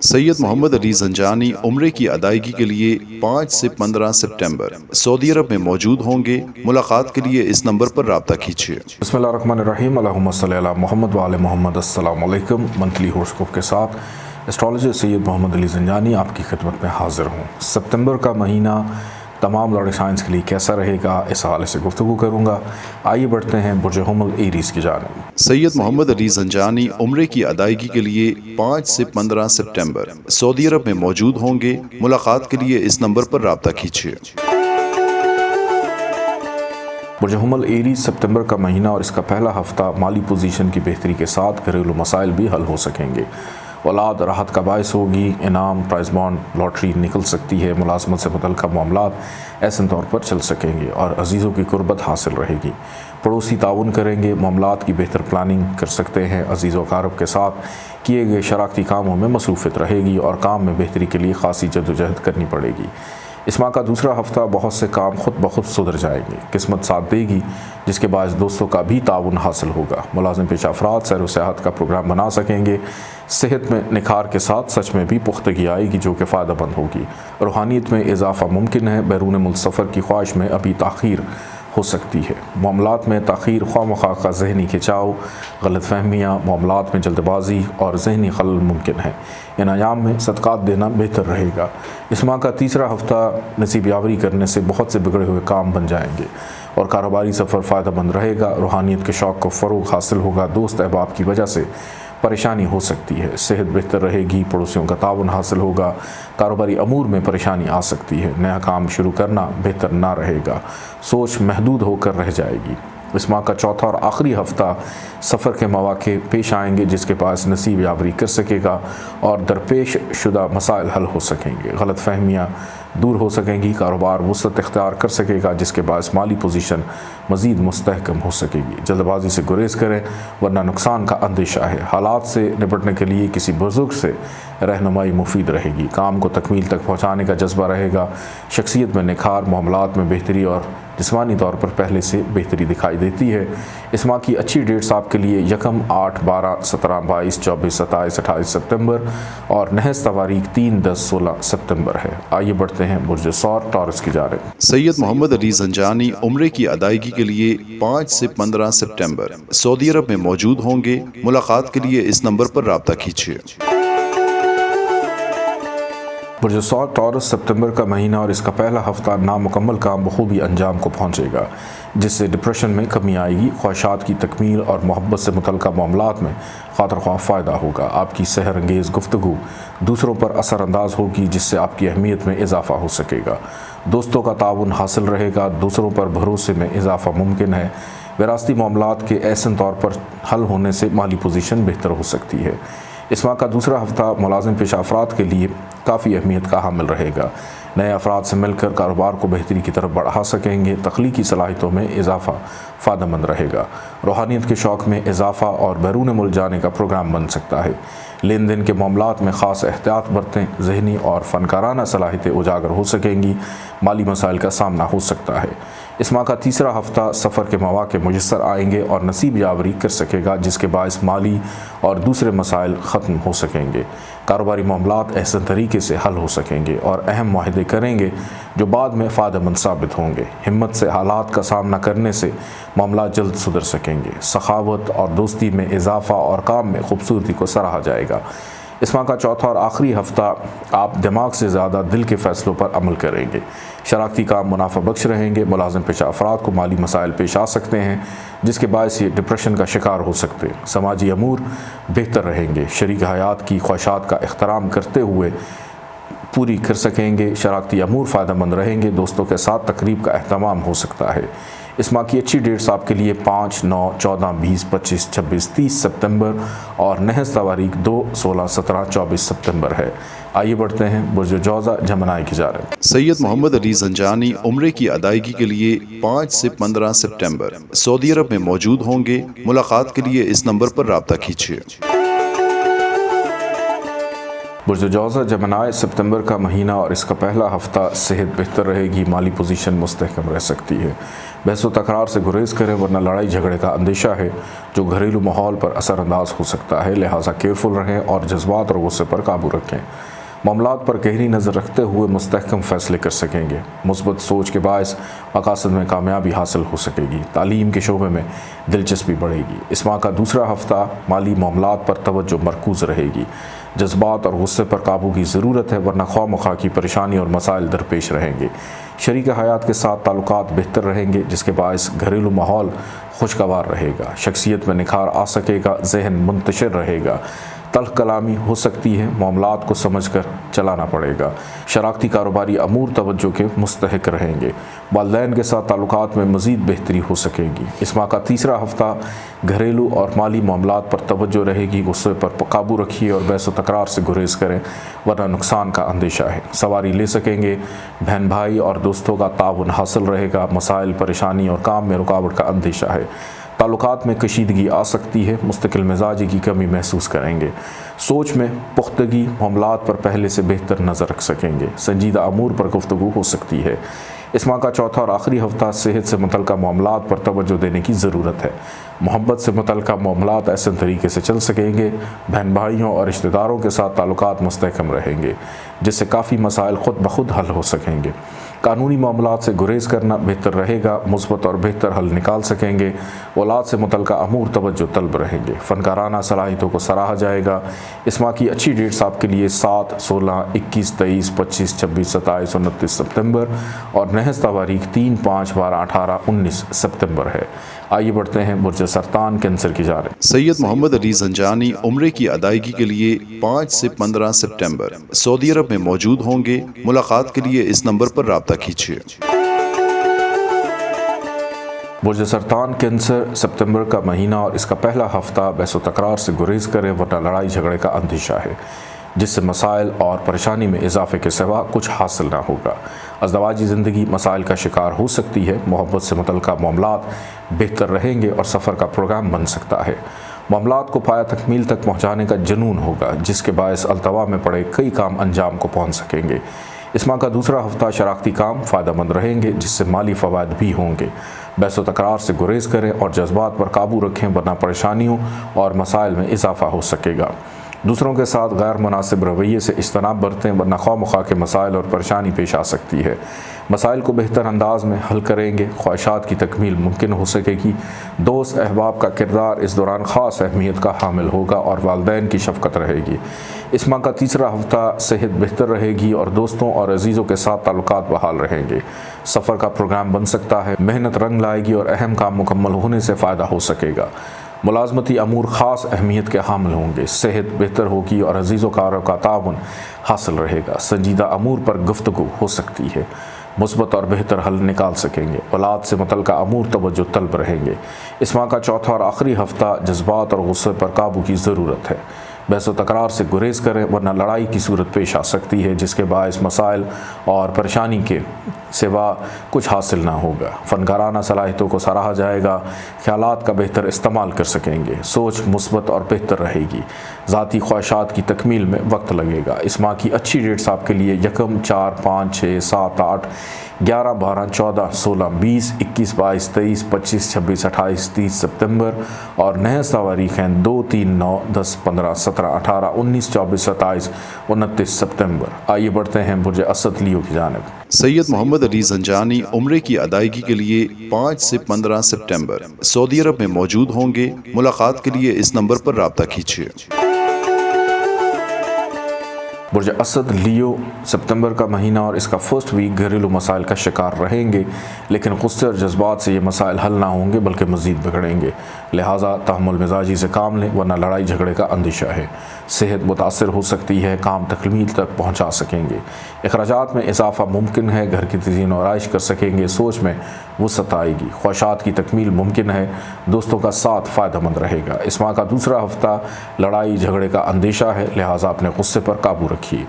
سید محمد علی زنجانی عمرے کی ادائیگی کے لیے 5 سے 15 سپٹمبر سعودی عرب میں موجود ہوں گے۔ ملاقات کے لیے اس نمبر پر رابطہ کیجیے۔ بسم اللہ الرحمن الرحیم، اللہم صلی علی محمد وعلی محمد۔ السلام علیکم۔ منتھلی ہورoscope کے ساتھ اسٹرالوجر سید محمد علی زنجانی آپ کی خدمت میں حاضر ہوں۔ ستمبر کا مہینہ تمام لاڈ سائنس کے لیے کیسا رہے گا، اس حوالے سے گفتگو کروں گا۔ آئیے بڑھتے ہیں برج حمل ایریز کی جانب۔ سید محمد علی زنجانی عمرے کی ادائیگی کے لیے 5 سے 15 سپٹمبر سعودی عرب میں موجود ہوں گے۔ ملاقات کے لیے اس نمبر پر رابطہ کیجیے۔ برج حمل ایریز، ستمبر کا مہینہ اور اس کا پہلا ہفتہ مالی پوزیشن کی بہتری کے ساتھ گھریلو مسائل بھی حل ہو سکیں گے۔ اولاد راحت کا باعث ہوگی، انعام، پرائز بانڈ، لاٹری نکل سکتی ہے، ملازمت سے متعلقہ معاملات ایسے طور پر چل سکیں گے اور عزیزوں کی قربت حاصل رہے گی۔ پڑوسی تعاون کریں گے، معاملات کی بہتر پلاننگ کر سکتے ہیں۔ عزیز و اقارب کے ساتھ کیے گئے شراکتی کاموں میں مصروفیت رہے گی اور کام میں بہتری کے لیے خاصی جدوجہد کرنی پڑے گی۔ اس ماہ کا دوسرا ہفتہ بہت سے کام خود بخود سدھر جائیں گے، قسمت ساتھ دے گی، جس کے باعث دوستوں کا بھی تعاون حاصل ہوگا۔ ملازم پیشہ افراد سیر و سیاحت کا پروگرام بنا سکیں گے۔ صحت میں نکھار کے ساتھ سچ میں بھی پختگی آئے گی، جو کہ فائدہ مند ہوگی۔ روحانیت میں اضافہ ممکن ہے، بیرون ملک سفر کی خواہش میں ابھی تاخیر ہو سکتی ہے۔ معاملات میں تاخیر، خواہ مخواہ کا ذہنی کھنچاؤ، غلط فہمیاں، معاملات میں جلد بازی اور ذہنی خلل ممکن ہے۔ ان ایام میں صدقات دینا بہتر رہے گا۔ اس ماہ کا تیسرا ہفتہ نصیب یاوری کرنے سے بہت سے بگڑے ہوئے کام بن جائیں گے اور کاروباری سفر فائدہ مند رہے گا۔ روحانیت کے شوق کو فروغ حاصل ہوگا۔ دوست احباب کی وجہ سے پریشانی ہو سکتی ہے، صحت بہتر رہے گی، پڑوسیوں کا تعاون حاصل ہوگا۔ کاروباری امور میں پریشانی آ سکتی ہے، نیا کام شروع کرنا بہتر نہ رہے گا، سوچ محدود ہو کر رہ جائے گی۔ اس ماہ کا چوتھا اور آخری ہفتہ سفر کے مواقع پیش آئیں گے، جس کے پاس نصیب یاوری کر سکے گا اور درپیش شدہ مسائل حل ہو سکیں گے۔ غلط فہمیاں دور ہو سکیں گی، کاروبار وسعت اختیار کر سکے گا، جس کے باعث مالی پوزیشن مزید مستحکم ہو سکے گی۔ جلد بازی سے گریز کریں ورنہ نقصان کا اندیشہ ہے۔ حالات سے نپٹنے کے لیے کسی بزرگ سے رہنمائی مفید رہے گی۔ کام کو تکمیل تک پہنچانے کا جذبہ رہے گا۔ شخصیت میں نکھار، معاملات میں بہتری اور جسمانی طور پر پہلے سے بہتری دکھائی دیتی ہے۔ اس ماہ کی اچھی ڈیٹس آپ کے لیے 1، 8، 12، 17، 22، 24، 27، 28 سپتمبر اور نحس تواریخ 3، 10، 16 سپتمبر ہے۔ آئیے بڑھتے ہیں برج ثور ٹورس کی جانب۔ سید محمد علی زنجانی عمرے کی ادائیگی کے لیے 5 سے 15 سپٹمبر سعودی عرب میں موجود ہوں گے۔ ملاقات کے لیے اس نمبر پر رابطہ کیجیے۔ برج ثور ٹورس، ستمبر کا مہینہ اور اس کا پہلا ہفتہ نامکمل کام بخوبی انجام کو پہنچے گا، جس سے ڈپریشن میں کمی آئے گی۔ خواہشات کی تکمیل اور محبت سے متعلقہ معاملات میں خاطر خواہ فائدہ ہوگا۔ آپ کی سحر انگیز گفتگو دوسروں پر اثر انداز ہوگی، جس سے آپ کی اہمیت میں اضافہ ہو سکے گا۔ دوستوں کا تعاون حاصل رہے گا، دوسروں پر بھروسے میں اضافہ ممکن ہے۔ وراثتی معاملات کے احسن طور پر حل ہونے سے مالی پوزیشن بہتر ہو سکتی ہے۔ اس ماہ کا دوسرا ہفتہ ملازم پیشہ افراد کے لیے کافی اہمیت کا حامل رہے گا۔ نئے افراد سے مل کر کاروبار کو بہتری کی طرف بڑھا سکیں گے۔ تخلیقی صلاحیتوں میں اضافہ فائدہ مند رہے گا۔ روحانیت کے شوق میں اضافہ اور بیرون ملک جانے کا پروگرام بن سکتا ہے۔ لین دین کے معاملات میں خاص احتیاط برتیں، ذہنی اور فنکارانہ صلاحیتیں اجاگر ہو سکیں گی۔ مالی مسائل کا سامنا ہو سکتا ہے۔ اس ماہ کا تیسرا ہفتہ سفر کے مواقع میسر آئیں گے اور نصیب یاوری کر سکے گا، جس کے باعث مالی اور دوسرے مسائل ختم ہو سکیں گے۔ کاروباری معاملات احسن طریقے سے حل ہو سکیں گے اور اہم معاہدے کریں گے جو بعد میں فائدہ مند ثابت ہوں گے۔ ہمت سے حالات کا سامنا کرنے سے معاملات جلد سدھر سکیں گے۔ سخاوت اور دوستی میں اضافہ اور کام میں خوبصورتی کو سراہا جائے گا۔ اس ماہ کا چوتھا اور آخری ہفتہ آپ دماغ سے زیادہ دل کے فیصلوں پر عمل کریں گے۔ شراکتی کام منافع بخش رہیں گے۔ ملازم پیشہ افراد کو مالی مسائل پیش آ سکتے ہیں، جس کے باعث یہ ڈپریشن کا شکار ہو سکتے ہیں۔ سماجی امور بہتر رہیں گے۔ شریک حیات کی خواہشات کا احترام کرتے ہوئے پوری کر سکیں گے۔ شراکتی امور فائدہ مند رہیں گے۔ دوستوں کے ساتھ تقریب کا اہتمام ہو سکتا ہے۔ اس ماہ کی اچھی ڈیٹس آپ کے لیے 5، 9، 14، 20، 25، 26، 30 سپتمبر اور نحس تواریخ 2، 16، 17، 24 سپتمبر ہے۔ آئیے بڑھتے ہیں برج جوزہ جمنائی کی جانب۔ سید محمد علی زنجانی عمرے کی ادائیگی کے لیے 5 سے 15 سپٹمبر سعودی عرب میں موجود ہوں گے۔ ملاقات کے لیے اس نمبر پر رابطہ کیجیے۔ برج جوزہ جمنائے سپتمبر کا مہینہ اور اس کا پہلا ہفتہ صحت بہتر رہے گی، مالی پوزیشن مستحکم رہ سکتی ہے۔ بحث و تکرار سے گریز کریں ورنہ لڑائی جھگڑے کا اندیشہ ہے جو گھریلو ماحول پر اثر انداز ہو سکتا ہے، لہٰذا کیئرفل رہیں اور جذبات اور غصے پر قابو رکھیں۔ معاملات پر گہری نظر رکھتے ہوئے مستحکم فیصلے کر سکیں گے۔ مثبت سوچ کے باعث مقاصد میں کامیابی حاصل ہو سکے گی۔ تعلیم کے شعبے میں دلچسپی بڑھے گی۔ اس ماہ کا دوسرا ہفتہ مالی معاملات پر توجہ مرکوز رہے گی۔ جذبات اور غصے پر قابو کی ضرورت ہے ورنہ خواہ مخواہ کی پریشانی اور مسائل درپیش رہیں گے۔ شریک حیات کے ساتھ تعلقات بہتر رہیں گے جس کے باعث گھریلو ماحول خوشگوار رہے گا۔ شخصیت میں نکھار آ سکے گا، ذہن منتشر رہے گا۔ تلخ کلامی ہو سکتی ہے، معاملات کو سمجھ کر چلانا پڑے گا۔ شراکتی کاروباری امور توجہ کے مستحق رہیں گے۔ والدین کے ساتھ تعلقات میں مزید بہتری ہو سکے گی۔ اس ماہ کا تیسرا ہفتہ گھریلو اور مالی معاملات پر توجہ رہے گی۔ غصے پر قابو رکھیے اور بحث و تکرار سے گریز کریں ورنہ نقصان کا اندیشہ ہے۔ سواری لے سکیں گے۔ بہن بھائی اور دوستوں کا تعاون حاصل رہے گا۔ مسائل، پریشانی اور کام میں رکاوٹ کا اندیشہ ہے۔ تعلقات میں کشیدگی آ سکتی ہے۔ مستقل مزاجی کی کمی محسوس کریں گے۔ سوچ میں پختگی، معاملات پر پہلے سے بہتر نظر رکھ سکیں گے۔ سنجیدہ امور پر گفتگو ہو سکتی ہے۔ اس ماہ کا چوتھا اور آخری ہفتہ صحت سے متعلقہ معاملات پر توجہ دینے کی ضرورت ہے۔ محبت سے متعلقہ معاملات ایسے طریقے سے چل سکیں گے۔ بہن بھائیوں اور رشتہ داروں کے ساتھ تعلقات مستحکم رہیں گے جس سے کافی مسائل خود بخود حل ہو سکیں گے۔ قانونی معاملات سے گریز کرنا بہتر رہے گا۔ مثبت اور بہتر حل نکال سکیں گے۔ اولاد سے متعلقہ امور توجہ طلب رہیں گے۔ فنکارانہ صلاحیتوں کو سراہا جائے گا۔ اس ماہ کی اچھی ڈیٹس آپ کے لیے 7، 16، 21، 23، 25، 26، 27، 29 سپتمبر اور نحس تواریخ 3، 5، 12، 18، 19 سپتمبر ہے۔ آئیے بڑھتے ہیں برج سرطان کینسر کی جانب۔ سید محمد علی زنجانی عمرے کی ادائیگی کے لیے 5 سے 15 سپٹمبر سعودی عرب میں موجود ہوں گے۔ ملاقات کے لیے اس نمبر پر رابطہ کیجیے۔ برج سرطان کینسر سپتمبر کا مہینہ اور اس کا پہلا ہفتہ بحث و تکرار سے گریز کریں ورنہ لڑائی جھگڑے کا اندیشہ ہے جس سے مسائل اور پریشانی میں اضافے کے سوا کچھ حاصل نہ ہوگا۔ ازدواجی زندگی مسائل کا شکار ہو سکتی ہے۔ محبت سے متعلقہ معاملات بہتر رہیں گے اور سفر کا پروگرام بن سکتا ہے۔ معاملات کو پایہ تکمیل تک پہنچانے کا جنون ہوگا جس کے باعث التوا میں پڑے کئی کام انجام کو پہنچ سکیں گے۔ اس ماہ کا دوسرا ہفتہ شراکتی کام فائدہ مند رہیں گے جس سے مالی فوائد بھی ہوں گے۔ بحث و تکرار سے گریز کریں اور جذبات پر قابو رکھیں ورنہ پریشانیوں اور مسائل میں اضافہ ہو سکے گا۔ دوسروں کے ساتھ غیر مناسب رویے سے اجتناب برتیں ورنہ خواہ مخواہ کے مسائل اور پریشانی پیش آ سکتی ہے۔ مسائل کو بہتر انداز میں حل کریں گے۔ خواہشات کی تکمیل ممکن ہو سکے گی۔ دوست احباب کا کردار اس دوران خاص اہمیت کا حامل ہوگا اور والدین کی شفقت رہے گی۔ اس ماہ کا تیسرا ہفتہ صحت بہتر رہے گی اور دوستوں اور عزیزوں کے ساتھ تعلقات بحال رہیں گے۔ سفر کا پروگرام بن سکتا ہے۔ محنت رنگ لائے گی اور اہم کام مکمل ہونے سے فائدہ ہو سکے گا۔ ملازمتی امور خاص اہمیت کے حامل ہوں گے۔ صحت بہتر ہوگی اور عزیز و کاروں کا تعاون حاصل رہے گا۔ سنجیدہ امور پر گفتگو ہو سکتی ہے۔ مثبت اور بہتر حل نکال سکیں گے۔ اولاد سے متعلقہ امور توجہ طلب رہیں گے۔ اس ماہ کا چوتھا اور آخری ہفتہ جذبات اور غصے پر قابو کی ضرورت ہے۔ بحث و تکرار سے گریز کریں ورنہ لڑائی کی صورت پیش آ سکتی ہے جس کے باعث مسائل اور پریشانی کے سوا کچھ حاصل نہ ہوگا۔ فنکارانہ صلاحیتوں کو سراہا جائے گا۔ خیالات کا بہتر استعمال کر سکیں گے۔ سوچ مثبت اور بہتر رہے گی۔ ذاتی خواہشات کی تکمیل میں وقت لگے گا۔ اس ماہ کی اچھی ڈیٹس آپ کے لیے 1، 4، 5، 6، 7، 8، 11، 12، 14، 16، 20، 21، 22، 23، 25، 26، 28، 30 سپتمبر اور نحس تواریخ ہیں 2، 3، 9، 10، 15، 17، 18، 19، 24، 27، 29 سپتمبر۔ آئیے بڑھتے ہیں برج اسد لیو کی جانب۔ سید محمد علی زنجانی عمرے کی ادائیگی کے لیے 5 سے 15 سپٹمبر سعودی عرب میں موجود ہوں گے۔ ملاقات کے لیے اس نمبر پر رابطہ کیجیے۔ برج اسد لیو سپتمبر کا مہینہ اور اس کا فرسٹ ویک گھریلو مسائل کا شکار رہیں گے لیکن غصے اور جذبات سے یہ مسائل حل نہ ہوں گے بلکہ مزید بگڑیں گے، لہٰذا تحمل مزاجی سے کام لیں ورنہ لڑائی جھگڑے کا اندیشہ ہے۔ صحت متاثر ہو سکتی ہے۔ کام تکمیل تک پہنچا سکیں گے۔ اخراجات میں اضافہ ممکن ہے۔ گھر کی تزئین و آرائش کر سکیں گے۔ سوچ میں وسعت آئے گی۔ خواہشات کی تکمیل ممکن ہے۔ دوستوں کا ساتھ فائدہ مند رہے گا۔ اس ماہ کا دوسرا ہفتہ لڑائی جھگڑے کا اندیشہ ہے، لہٰذا اپنے غصے پر قابو رکھیے۔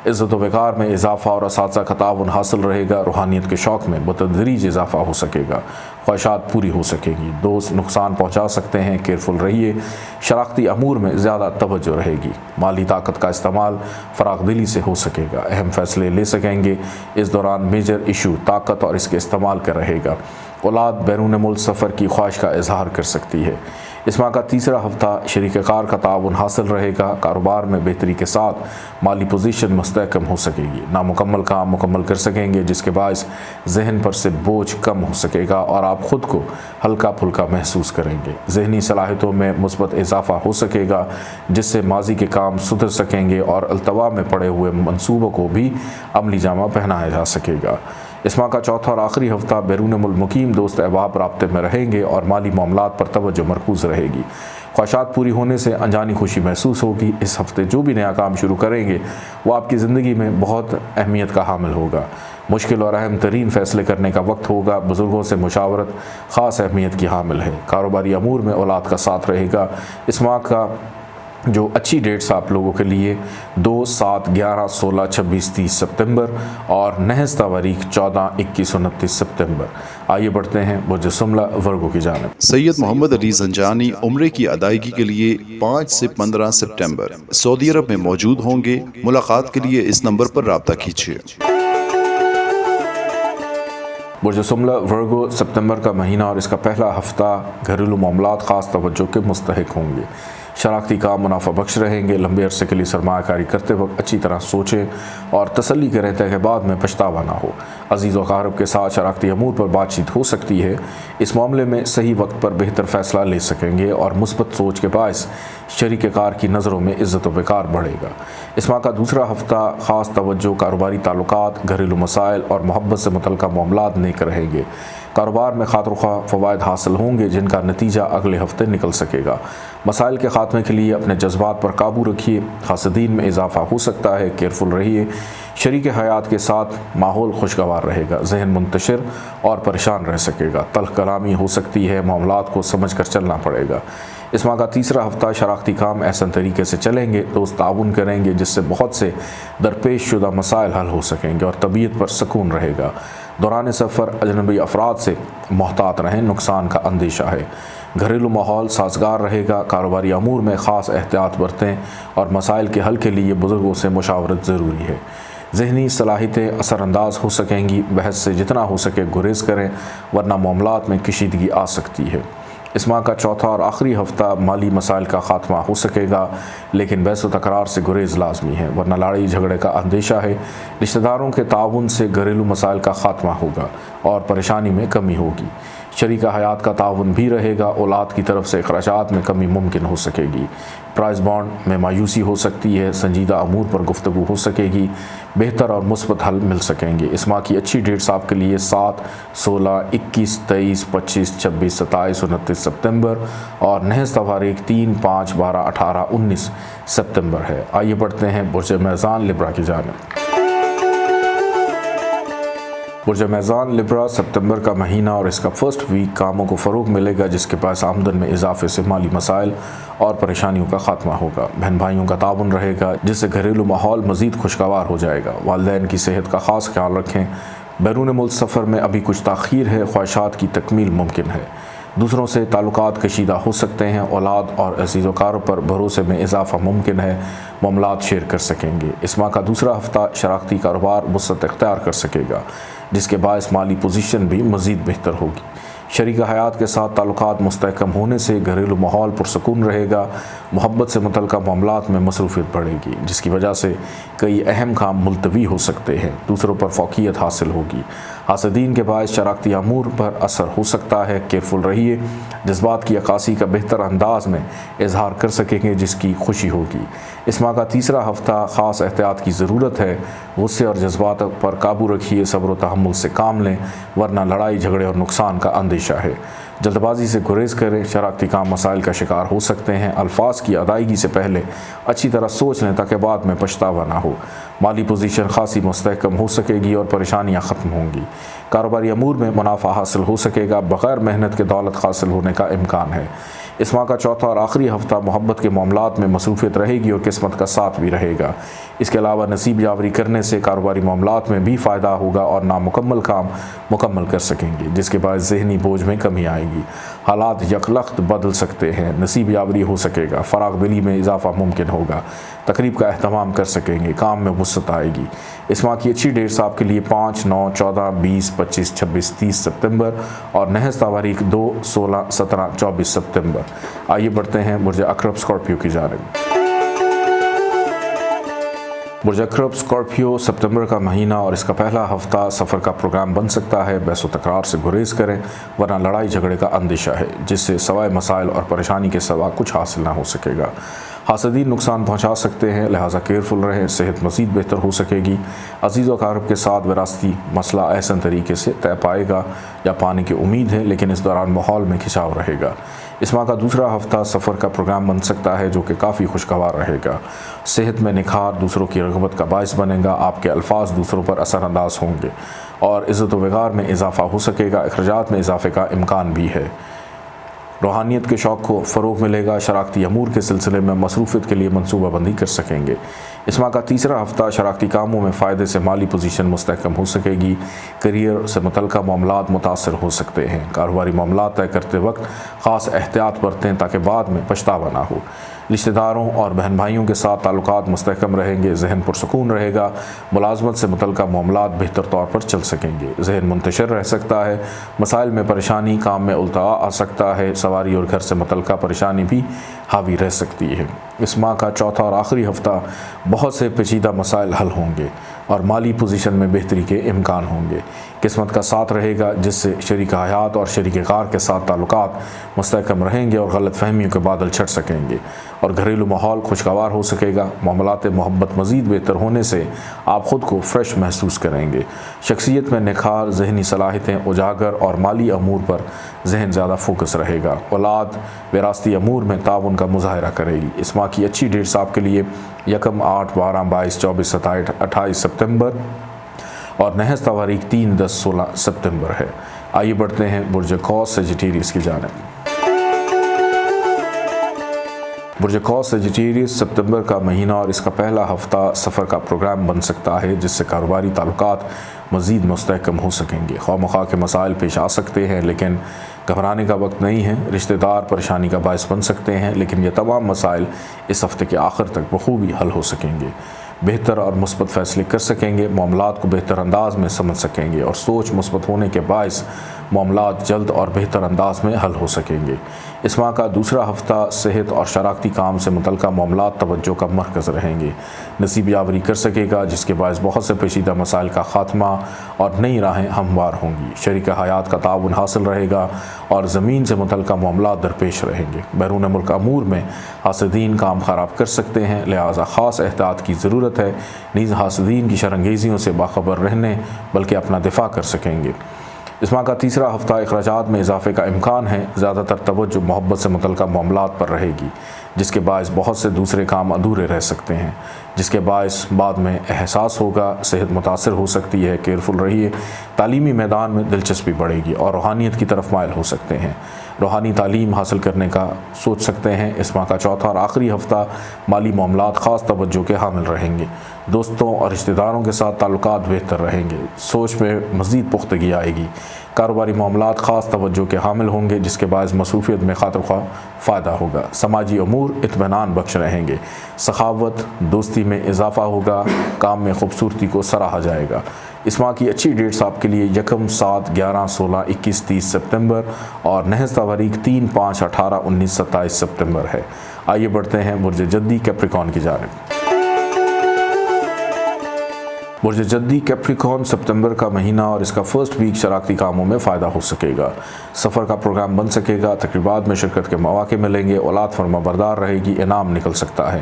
عزت و وقار میں اضافہ اور اساتذہ کا تعاون حاصل رہے گا، روحانیت کے شوق میں بتدریج اضافہ ہو سکے گا، خواہشات پوری ہو سکیں گی، دوست نقصان پہنچا سکتے ہیں، کیئرفل رہیے، شراکتی امور میں زیادہ توجہ رہے گی، مالی طاقت کا استعمال فراغ دلی سے ہو سکے گا، اہم فیصلے لے سکیں گے، اس دوران میجر ایشو طاقت اور اس کے استعمال کا رہے گا، اولاد بیرون ملک سفر کی خواہش کا اظہار کر سکتی ہے۔ اس ماہ کا تیسرا ہفتہ شریک کار کا تعاون حاصل رہے گا، کاروبار میں بہتری کے ساتھ مالی پوزیشن مستحکم ہو سکے گی، نامکمل کام مکمل کر سکیں گے جس کے باعث ذہن پر سے بوجھ کم ہو سکے گا اور آپ خود کو ہلکا پھلکا محسوس کریں گے، ذہنی صلاحیتوں میں مثبت اضافہ ہو سکے گا جس سے ماضی کے کام سدھر سکیں گے اور التوا میں پڑے ہوئے منصوبوں کو بھی عملی جامہ پہنایا جا سکے گا۔ اس ماہ کا چوتھا اور آخری ہفتہ بیرون ملک مقیم دوست احباب رابطے میں رہیں گے اور مالی معاملات پر توجہ مرکوز رہے گی، خواہشات پوری ہونے سے انجانی خوشی محسوس ہوگی۔ اس ہفتے جو بھی نیا کام شروع کریں گے وہ آپ کی زندگی میں بہت اہمیت کا حامل ہوگا، مشکل اور اہم ترین فیصلے کرنے کا وقت ہوگا، بزرگوں سے مشاورت خاص اہمیت کی حامل ہے، کاروباری امور میں اولاد کا ساتھ رہے گا۔ اس ماہ کا جو اچھی ڈیٹس آپ لوگوں کے لیے 2، 7، 11، 16، 26، 30 سپتمبر اور نحس تواریخ 14، 21، 29 سپتمبر۔ آئیے بڑھتے ہیں برج سملہ ورگو کی جانب۔ سید محمد علی زنجانی عمرے کی ادائیگی کے لیے 5 سے 15 سپٹمبر سعودی عرب میں موجود ہوں گے، ملاقات کے لیے اس نمبر پر رابطہ کیجیے۔ برج سملہ ورگو سپتمبر کا مہینہ اور اس کا پہلا ہفتہ گھریلو معاملات خاص توجہ کے مستحق ہوں گے، شراکتی کام منافع بخش رہیں گے، لمبے عرصے کے لیے سرمایہ کاری کرتے وقت اچھی طرح سوچیں اور تسلی کریں تاکہ بعد میں پچھتاوا نہ ہو۔ عزیز و اقارب کے ساتھ شراکتی امور پر بات چیت ہو سکتی ہے، اس معاملے میں صحیح وقت پر بہتر فیصلہ لے سکیں گے اور مثبت سوچ کے باعث شریک کار کی نظروں میں عزت و وقار بڑھے گا۔ اس ماہ کا دوسرا ہفتہ خاص توجہ کاروباری تعلقات، گھریلو مسائل اور محبت سے متعلقہ معاملات نیک رہیں گے، کاروبار میں خاطر خواہ فوائد حاصل ہوں گے جن کا نتیجہ اگلے ہفتے نکل سکے گا۔ مسائل کے خاتمے کے لیے اپنے جذبات پر قابو رکھیے، حاسدین میں اضافہ ہو سکتا ہے، کیئرفل رہیے، شریک حیات کے ساتھ ماحول خوشگوار رہے گا، ذہن منتشر اور پریشان رہ سکے گا، تلخ کلامی ہو سکتی ہے، معاملات کو سمجھ کر چلنا پڑے گا۔ اس ماہ کا تیسرا ہفتہ شراکتی کام احسن طریقے سے چلیں گے، دوست تعاون کریں گے جس سے بہت سے درپیش شدہ مسائل حل ہو سکیں گے اور طبیعت پر سکون رہے گا۔ دوران سفر اجنبی افراد سے محتاط رہیں، نقصان کا اندیشہ ہے، گھریلو ماحول سازگار رہے گا، کاروباری امور میں خاص احتیاط برتیں اور مسائل کے حل کے لیے بزرگوں سے مشاورت ضروری ہے۔ ذہنی صلاحیتیں اثر انداز ہو سکیں گی، بحث سے جتنا ہو سکے گریز کریں ورنہ معاملات میں کشیدگی آ سکتی ہے۔ اس ماہ کا چوتھا اور آخری ہفتہ مالی مسائل کا خاتمہ ہو سکے گا لیکن بحث و تکرار سے گریز لازمی ہے ورنہ لڑائی جھگڑے کا اندیشہ ہے، رشتہ داروں کے تعاون سے گھریلو مسائل کا خاتمہ ہوگا اور پریشانی میں کمی ہوگی، شریک حیات کا تعاون بھی رہے گا، اولاد کی طرف سے اخراجات میں کمی ممکن ہو سکے گی، پرائز بانڈ میں مایوسی ہو سکتی ہے، سنجیدہ امور پر گفتگو ہو سکے گی، بہتر اور مثبت حل مل سکیں گے۔ اس ماہ کی اچھی ڈیٹس آپ کے لیے 7، 16، 21، 23، 25، 26، 27، 29 سپتمبر اور نحس تواریخ 3، 5، 12، 18، 19 سپتمبر ہے۔ آئیے بڑھتے ہیں برج میزان لبرا کی جانب۔ برج میزان لبرا سپتمبر کا مہینہ اور اس کا فرسٹ ویک کاموں کو فروغ ملے گا جس کے باعث آمدن میں اضافے سے مالی مسائل اور پریشانیوں کا خاتمہ ہوگا، بہن بھائیوں کا تعاون رہے گا جس سے گھریلو ماحول مزید خوشگوار ہو جائے گا، والدین کی صحت کا خاص خیال رکھیں، بیرون ملک سفر میں ابھی کچھ تاخیر ہے، خواہشات کی تکمیل ممکن ہے، دوسروں سے تعلقات کشیدہ ہو سکتے ہیں، اولاد اور عزیز و اقارب پر بھروسے میں اضافہ ممکن ہے، معاملات شیئر کر سکیں گے۔ اس ماہ کا دوسرا ہفتہ شراکتی کاروبار وسعت اختیار کر سکے گا جس کے باعث مالی پوزیشن بھی مزید بہتر ہوگی، شریک حیات کے ساتھ تعلقات مستحکم ہونے سے گھریلو ماحول پرسکون رہے گا، محبت سے متعلقہ معاملات میں مصروفیت بڑھے گی جس کی وجہ سے کئی اہم کام ملتوی ہو سکتے ہیں، دوسروں پر فوقیت حاصل ہوگی، حاسدین کے باعث شراکتی امور پر اثر ہو سکتا ہے، کیئرفل رہیے، جذبات کی عکاسی کا بہتر انداز میں اظہار کر سکیں گے جس کی خوشی ہوگی۔ اس ماہ کا تیسرا ہفتہ خاص احتیاط کی ضرورت ہے، غصے اور جذبات پر قابو رکھیے، صبر و تحمل سے کام لیں ورنہ لڑائی جھگڑے اور نقصان کا اندیشہ ہے، جلد بازی سے گریز کریں، شراکتی کام مسائل کا شکار ہو سکتے ہیں، الفاظ کی ادائیگی سے پہلے اچھی طرح سوچ لیں تاکہ بعد میں پچھتاوا نہ ہو، مالی پوزیشن خاصی مستحکم ہو سکے گی اور پریشانیاں ختم ہوں گی، کاروباری امور میں منافع حاصل ہو سکے گا، بغیر محنت کے دولت حاصل ہونے کا امکان ہے، اس ماہ کا چوتھا اور آخری ہفتہ محبت کے معاملات میں مصروفیت رہے گی اور قسمت کا ساتھ بھی رہے گا۔ اس کے علاوہ نصیب یاوری کرنے سے کاروباری معاملات میں بھی فائدہ ہوگا اور نامکمل کام مکمل کر سکیں گے، جس کے باعث ذہنی بوجھ میں کمی آئے گی۔ حالات یکلخت بدل سکتے ہیں، نصیب یاوری ہو سکے گا، فراغ دلی میں اضافہ ممکن ہوگا، تقریب کا اہتمام کر سکیں گے، کام میں وسعت آئے گی۔ اس ماہ کی اچھی ڈیٹس آپ کے لیے 5، 9، 14، 20، 25، 26، 30 سپتمبر اور نحس تواریخ 2، 16، 17، 24 سپتمبر۔ آئیے بڑھتے ہیں برج عقرب اسکارپیو کی جانب۔ برج عقرب اسکارپیو، سپتمبر کا مہینہ اور اس کا پہلا ہفتہ سفر کا پروگرام بن سکتا ہے۔ بحث و تکرار سے گریز کریں ورنہ لڑائی جھگڑے کا اندیشہ ہے، جس سے سوائے مسائل اور پریشانی کے سوا کچھ حاصل نہ ہو سکے گا۔ حاسدین نقصان پہنچا سکتے ہیں، لہٰذا کیئرفل رہیں، صحت مزید بہتر ہو سکے گی۔ عزیز و اقارب کے ساتھ وراثتی مسئلہ احسن طریقے سے طے پائے گا یا پانے کی امید ہے، لیکن اس دوران ماحول میں کھنچاؤ رہے گا۔ اس ماہ کا دوسرا ہفتہ سفر کا پروگرام بن سکتا ہے جو کہ کافی خوشگوار رہے گا۔ صحت میں نکھار دوسروں کی رغبت کا باعث بنے گا، آپ کے الفاظ دوسروں پر اثر انداز ہوں گے اور عزت و وقار میں اضافہ ہو سکے گا۔ اخراجات میں اضافے کا امکان بھی ہے۔ روحانیت کے شوق کو فروغ ملے گا، شراکتی امور کے سلسلے میں مصروفیت کے لیے منصوبہ بندی کر سکیں گے۔ اس ماہ کا تیسرا ہفتہ شراکتی کاموں میں فائدے سے مالی پوزیشن مستحکم ہو سکے گی۔ کیریئر سے متعلقہ معاملات متاثر ہو سکتے ہیں۔ کاروباری معاملات طے کرتے وقت خاص احتیاط برتیں تاکہ بعد میں پچھتاوا نہ ہو۔ رشتہ داروں اور بہن بھائیوں کے ساتھ تعلقات مستحکم رہیں گے، ذہن پرسکون رہے گا، ملازمت سے متعلقہ معاملات بہتر طور پر چل سکیں گے، ذہن منتشر رہ سکتا ہے، مسائل میں پریشانی، کام میں التوا آ سکتا ہے، سواری اور گھر سے متعلقہ پریشانی بھی حاوی رہ سکتی ہے۔ اس ماہ کا چوتھا اور آخری ہفتہ بہت سے پیچیدہ مسائل حل ہوں گے اور مالی پوزیشن میں بہتری کے امکان ہوں گے۔ قسمت کا ساتھ رہے گا، جس سے شریک حیات اور شریک کار کے ساتھ تعلقات مستحکم رہیں گے اور غلط فہمیوں کے بادل چھٹ سکیں گے اور گھریلو ماحول خوشگوار ہو سکے گا۔ معاملات محبت مزید بہتر ہونے سے آپ خود کو فریش محسوس کریں گے۔ شخصیت میں نکھار، ذہنی صلاحیتیں اجاگر اور مالی امور پر ذہن زیادہ فوکس رہے گا۔ اولاد وراثتی امور میں تعاون کا مظاہرہ کرے گی۔ اس ماہ کی اچھی ڈیٹس آپ کے لیے 1، 8، 12، 22، 24، 27، 28 سپتمبر اور نحس تواریخ 3، 10، 16 سپتمبر ہے۔ آئیے بڑھتے ہیں برج قوس سیجیٹیریس کی جانب۔ برج قوس سیجیٹیریس، سپتمبر کا مہینہ اور اس کا پہلا ہفتہ سفر کا پروگرام بن سکتا ہے، جس سے کاروباری تعلقات مزید مستحکم ہو سکیں گے۔ خواہ مخواہ کے مسائل پیش آ سکتے ہیں، لیکن گھبرانے کا وقت نہیں ہے۔ رشتہ دار پریشانی کا باعث بن سکتے ہیں، لیکن یہ تمام مسائل اس ہفتے کے آخر تک بخوبی حل ہو سکیں گے۔ بہتر اور مثبت فیصلے کر سکیں گے، معاملات کو بہتر انداز میں سمجھ سکیں گے اور سوچ مثبت ہونے کے باعث معاملات جلد اور بہتر انداز میں حل ہو سکیں گے۔ اس ماہ کا دوسرا ہفتہ صحت اور شراکتی کام سے متعلقہ معاملات توجہ کا مرکز رہیں گے۔ نصیب یاوری کر سکے گا، جس کے باعث بہت سے پیچیدہ مسائل کا خاتمہ اور نئی راہیں ہموار ہوں گی۔ شریک حیات کا تعاون حاصل رہے گا اور زمین سے متعلقہ معاملات درپیش رہیں گے۔ بیرون ملک امور میں حاسدین کام خراب کر سکتے ہیں، لہٰذا خاص احتیاط کی ضرورت ہے۔ نیز حاسدین کی شرانگیزیوں سے باخبر رہنے بلکہ اپنا دفاع کر سکیں گے۔ اس ماہ کا تیسرا ہفتہ اخراجات میں اضافے کا امکان ہے۔ زیادہ تر توجہ محبت سے متعلقہ معاملات پر رہے گی، جس کے باعث بہت سے دوسرے کام ادھورے رہ سکتے ہیں، جس کے باعث بعد میں احساس ہوگا۔ صحت متاثر ہو سکتی ہے، کیئرفل رہیے۔ تعلیمی میدان میں دلچسپی بڑھے گی اور روحانیت کی طرف مائل ہو سکتے ہیں۔ روحانی تعلیم حاصل کرنے کا سوچ سکتے ہیں۔ اس ماہ کا چوتھا اور آخری ہفتہ مالی معاملات خاص توجہ کے حامل رہیں گے۔ دوستوں اور رشتہ داروں کے ساتھ تعلقات بہتر رہیں گے، سوچ میں مزید پختگی آئے گی۔ کاروباری معاملات خاص توجہ کے حامل ہوں گے، جس کے باعث مصروفیت میں خاطر خواہ فائدہ ہوگا۔ سماجی امور اطمینان بخش رہیں گے۔ سخاوت، دوستی میں اضافہ ہوگا، کام میں خوبصورتی کو سراہا جائے گا۔ اس ماہ کی اچھی ڈیٹس آپ کے لیے 1، 7، 11، 16، 21، 30 سپتمبر اور نحس تواریخ 3، 5، 18، 19، 27 سپتمبر ہے۔ آئیے بڑھتے ہیں برج جدی کیپریکون کی جانب۔ برج جدی کیپریکون، سپتمبر کا مہینہ اور اس کا فرسٹ ویک شراکتی کاموں میں فائدہ ہو سکے گا۔ سفر کا پروگرام بن سکے گا، تقریبات میں شرکت کے مواقع ملیں گے، اولاد فرما بردار رہے گی، انعام نکل سکتا ہے۔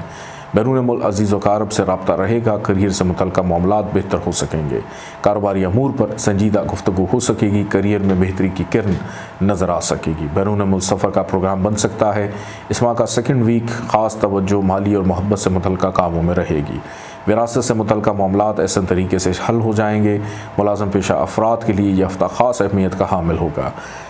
بیرون ملک عزیز و اقارب سے رابطہ رہے گا، کیریئر سے متعلقہ معاملات بہتر ہو سکیں گے۔ کاروباری امور پر سنجیدہ گفتگو ہو سکے گی، کیریئر میں بہتری کی کرن نظر آ سکے گی۔ بیرون ملک سفر کا پروگرام بن سکتا ہے۔ اس ماہ کا سیکنڈ ویک خاص توجہ مالی اور محبت سے متعلقہ کاموں میں رہے گی۔ وراثت سے متعلقہ معاملات احسن طریقے سے حل ہو جائیں گے۔ ملازم پیشہ افراد کے لیے یہ ہفتہ خاص اہمیت کا حامل ہوگا۔